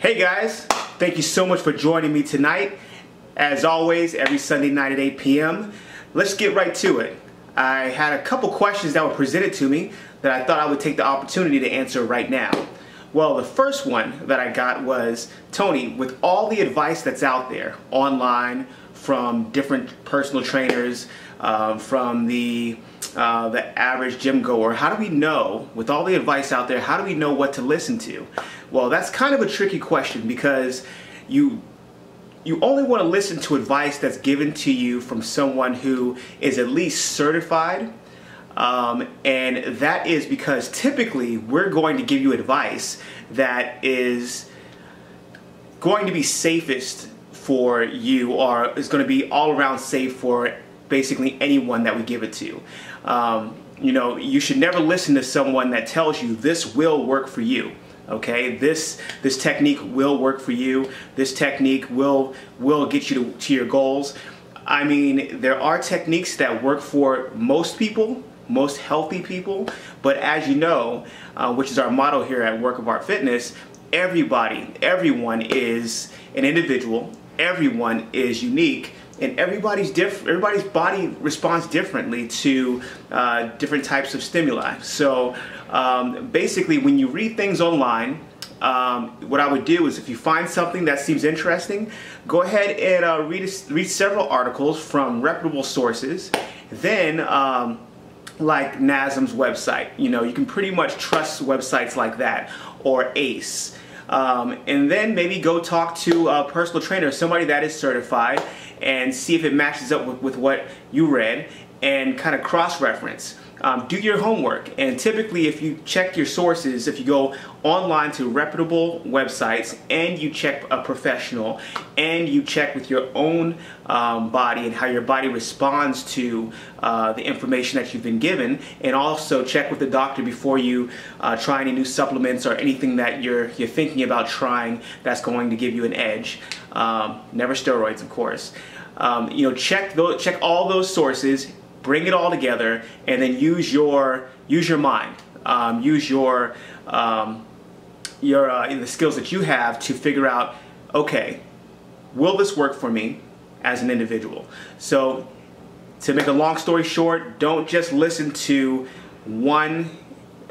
Hey guys, thank you so much for joining me tonight. As always, every Sunday night at 8 p.m. Let's get right to it. I had a couple questions that were presented to me that I thought I would take the opportunity to answer right now. Well, the first one that I got was, Tony, with all the advice that's out there online from different personal trainers, from the average gym goer, how do we know, with all the advice out there, how do we know what to listen to? Well, that's kind of a tricky question because you only want to listen to advice that's given to you from someone who is at least certified. And that is because typically we're going to give you advice that is going to be safest for you, or is going to be all around safe for basically anyone that we give it to. You know, you should never listen to someone that tells you this will work for you. Okay, this technique will work for you. This technique will get you to your goals. I mean, there are techniques that work for most people, most healthy people, but as you know, which is our motto here at Work of Art Fitness, everyone is an individual, everyone is unique, and everybody's body responds differently to different types of stimuli. So basically, when you read things online, what I would do is, if you find something that seems interesting, go ahead and read several articles from reputable sources. Then, like NASM's website, you know, you can pretty much trust websites like that, or ACE. And then maybe go talk to a personal trainer, somebody that is certified, and see if it matches up with what you read, and kind of cross-reference. Do your homework, and typically if you check your sources, if you go online to reputable websites and you check a professional and you check with your own body and how your body responds to the information that you've been given, and also check with the doctor before you try any new supplements or anything that you're thinking about trying that's going to give you an edge. Never steroids, of course. You know, check all those sources, bring it all together, and then use your mind, use the skills that you have to figure out, okay, will this work for me as an individual? So, to make a long story short, don't just listen to one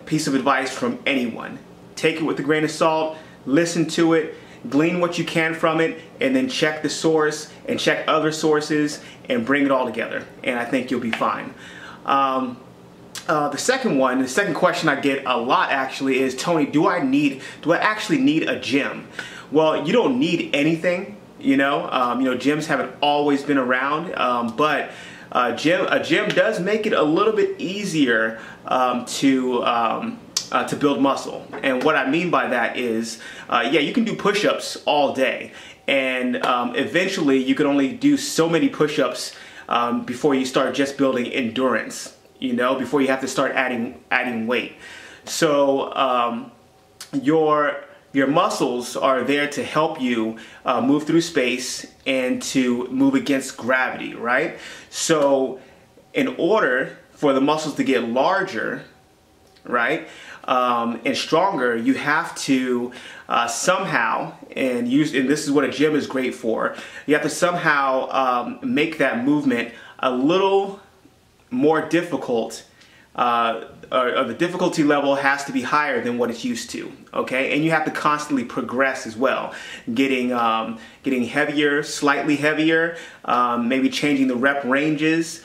piece of advice from anyone. Take it with a grain of salt, listen to it, glean what you can from it, and then check the source and check other sources and bring it all together, and I think you'll be fine. The second question I get a lot actually is, Tony, do I actually need a gym? Well, you don't need anything, you know. Gyms haven't always been around, but a gym does make it a little bit easier to build muscle. And what I mean by that is, yeah, you can do push-ups all day, and eventually you can only do so many push-ups before you start just building endurance, you know, before you have to start adding weight. So your muscles are there to help you move through space and to move against gravity, right? So in order for the muscles to get larger, right, and stronger, you have to somehow, and this is what a gym is great for, you have to somehow make that movement a little more difficult, or the difficulty level has to be higher than what it's used to, okay? And you have to constantly progress as well, getting heavier, slightly heavier, maybe changing the rep ranges,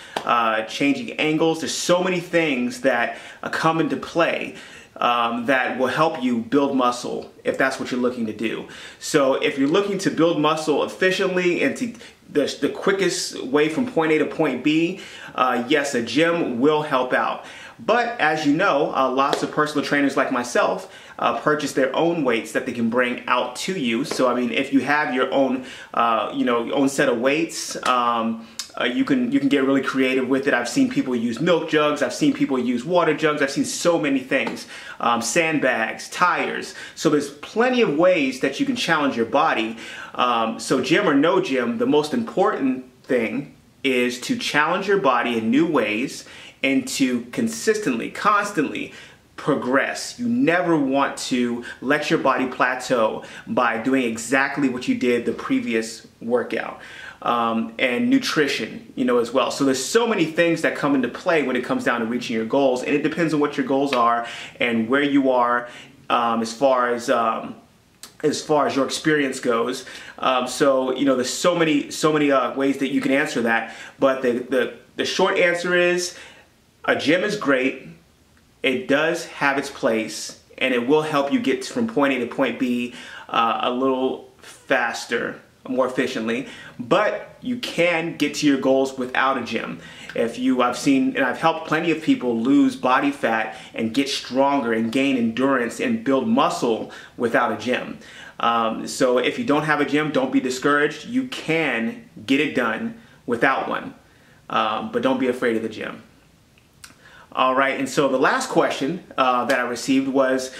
changing angles. There's so many things that come into play that will help you build muscle if that's what you're looking to do. So if you're looking to build muscle efficiently and to the quickest way from point A to point B, yes, a gym will help out. But as you know, lots of personal trainers like myself purchase their own weights that they can bring out to you. So I mean, if you have your own, your own set of weights, you can get really creative with it. I've seen people use milk jugs. I've seen people use water jugs. I've seen so many things. Sandbags, tires. So there's plenty of ways that you can challenge your body. So gym or no gym, the most important thing is to challenge your body in new ways and to consistently, constantly progress. You never want to let your body plateau by doing exactly what you did the previous workout. And nutrition, as well. So there's so many things that come into play when it comes down to reaching your goals, and it depends on what your goals are and where you are as far as your experience goes. So there's so many ways that you can answer that. But the short answer is a gym is great. It does have its place, and it will help you get from point A to point B a little faster, more efficiently, but you can get to your goals without a gym. I've seen and I've helped plenty of people lose body fat and get stronger and gain endurance and build muscle without a gym. So if you don't have a gym, don't be discouraged. You can get it done without one, but don't be afraid of the gym. All right, and so the last question that I received was,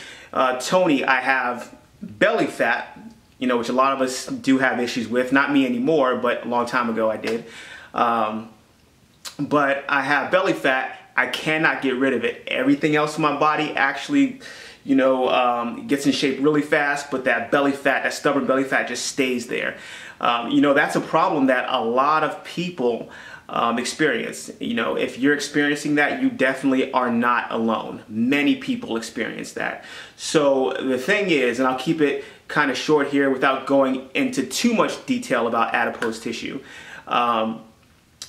Tony, I have belly fat, which a lot of us do have issues with. Not me anymore, but a long time ago I did. But I have belly fat. I cannot get rid of it. Everything else in my body actually, gets in shape really fast, but that belly fat, that stubborn belly fat just stays there. That's a problem that a lot of people experience. If you're experiencing that, you definitely are not alone. Many people experience that. So the thing is, and I'll keep it kind of short here without going into too much detail about adipose tissue.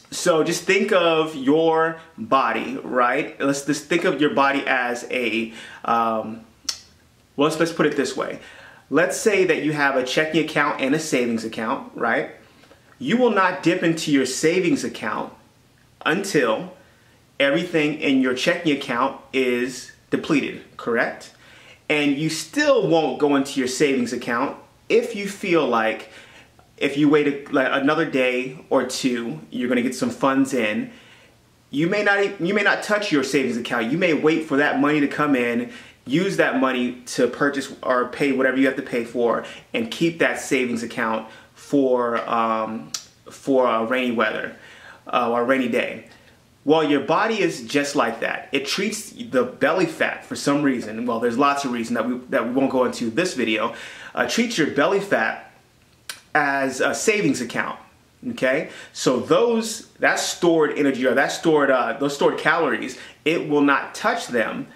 So just think of your body, right? Let's just think of your body as a, let's put it this way. Let's say that you have a checking account and a savings account, right? You will not dip into your savings account until everything in your checking account is depleted, correct? And you still won't go into your savings account if you feel like if you wait another day or two, you're going to get some funds in. You may not touch your savings account. You may wait for that money to come in, use that money to purchase or pay whatever you have to pay for, and keep that savings account for rainy weather or rainy day. Well, your body is just like that. It treats the belly fat for some reason. Well, there's lots of reasons that we won't go into this video. Treats your belly fat as a savings account. Okay, so that stored energy or those stored calories, it will not touch them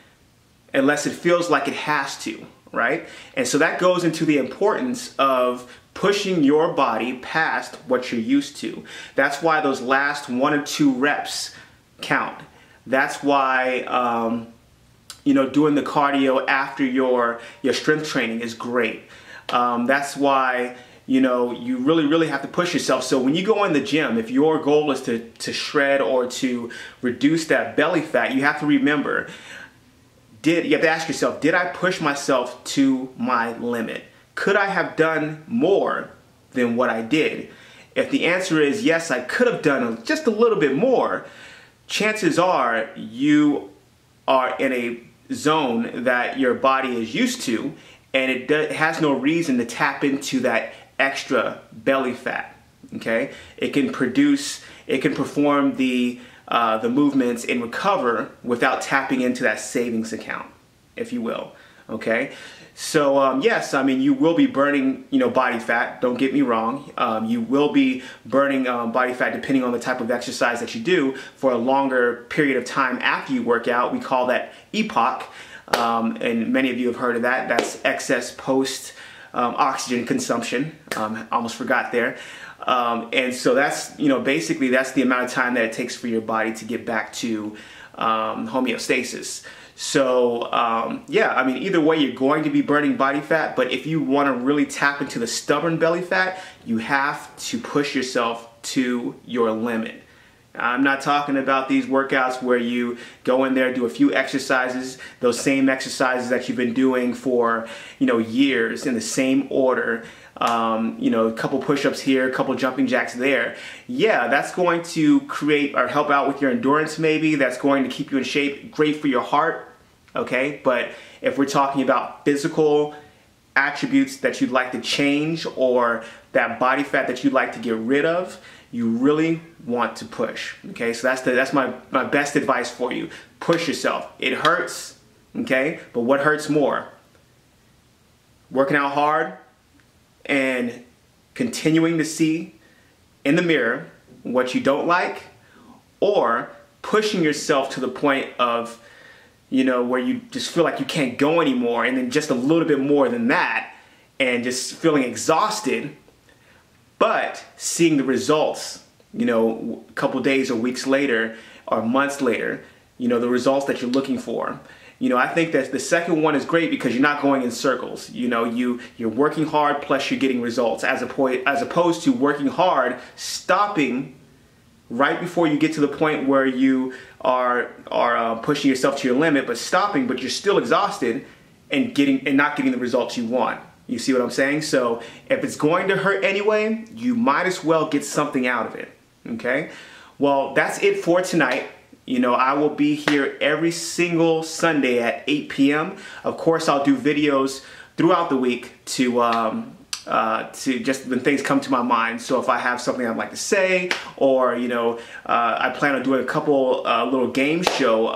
unless it feels like it has to, right? And so that goes into the importance of pushing your body past what you're used to. That's why those last 1 or 2 reps count. That's why doing the cardio after your strength training is great. That's why you really have to push yourself. So when you go in the gym, if your goal is to shred or to reduce that belly fat, you have to remember, you have to ask yourself, did I push myself to my limit? Could I have done more than what I did? If the answer is yes, I could have done just a little bit more, chances are you are in a zone that your body is used to, and it has no reason to tap into that extra belly fat. Okay, it can perform the movements and recover without tapping into that savings account, if you will. Okay, so yes, I mean, you will be burning body fat. Don't get me wrong. You will be burning body fat depending on the type of exercise that you do for a longer period of time after you work out. We call that EPOC, and many of you have heard of that. That's excess post oxygen consumption. Almost forgot there. And so that's, basically that's the amount of time that it takes for your body to get back to homeostasis. So yeah, I mean, either way, you're going to be burning body fat, but if you want to really tap into the stubborn belly fat, you have to push yourself to your limit. I'm not talking about these workouts where you go in there, do a few exercises, those same exercises that you've been doing for, years in the same order. A couple push-ups here, a couple jumping jacks there. Yeah, that's going to create or help out with your endurance maybe. That's going to keep you in shape, great for your heart, okay? But if we're talking about physical attributes that you'd like to change or that body fat that you'd like to get rid of, you really want to push, okay? So that's my best advice for you. Push yourself. It hurts, Okay? But what hurts more? Working out hard and continuing to see in the mirror what you don't like, or pushing yourself to the point of, you know, where you just feel like you can't go anymore, and then just a little bit more than that, and just feeling exhausted, but seeing the results, you know, a couple days or weeks later or months later, you know, the results that you're looking for. You know, I think that the second one is great because you're not going in circles. You know, you're working hard plus you're getting results, as opposed to working hard, stopping right before you get to the point where you are pushing yourself to your limit, but stopping, but you're still exhausted and not getting the results you want. You see what I'm saying? So if it's going to hurt anyway, you might as well get something out of it. Okay? Well, that's it for tonight. You know, I will be here every single Sunday at 8 p.m. Of course, I'll do videos throughout the week to just when things come to my mind. So if I have something I'd like to say, or you know, I plan on doing a couple little game show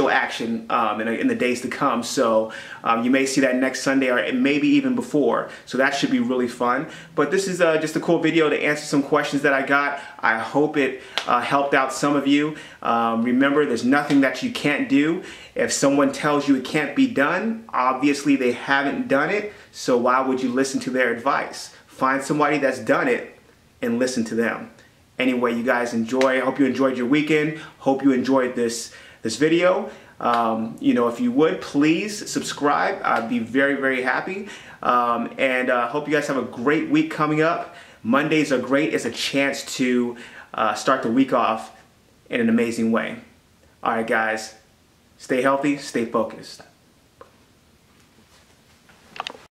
action in the days to come. So you may see that next Sunday, or maybe even before. So that should be really fun. But this is just a cool video to answer some questions that I got. I hope it helped out some of you. Remember, there's nothing that you can't do. If someone tells you it can't be done, obviously they haven't done it. So why would you listen to their advice? Find somebody that's done it and listen to them. Anyway, you guys enjoy. I hope you enjoyed your weekend. Hope you enjoyed this video. You know, if you would, please subscribe. I'd be very, very happy. And hope you guys have a great week coming up. Mondays are great. It's a chance to start the week off in an amazing way. All right, guys. Stay healthy. Stay focused.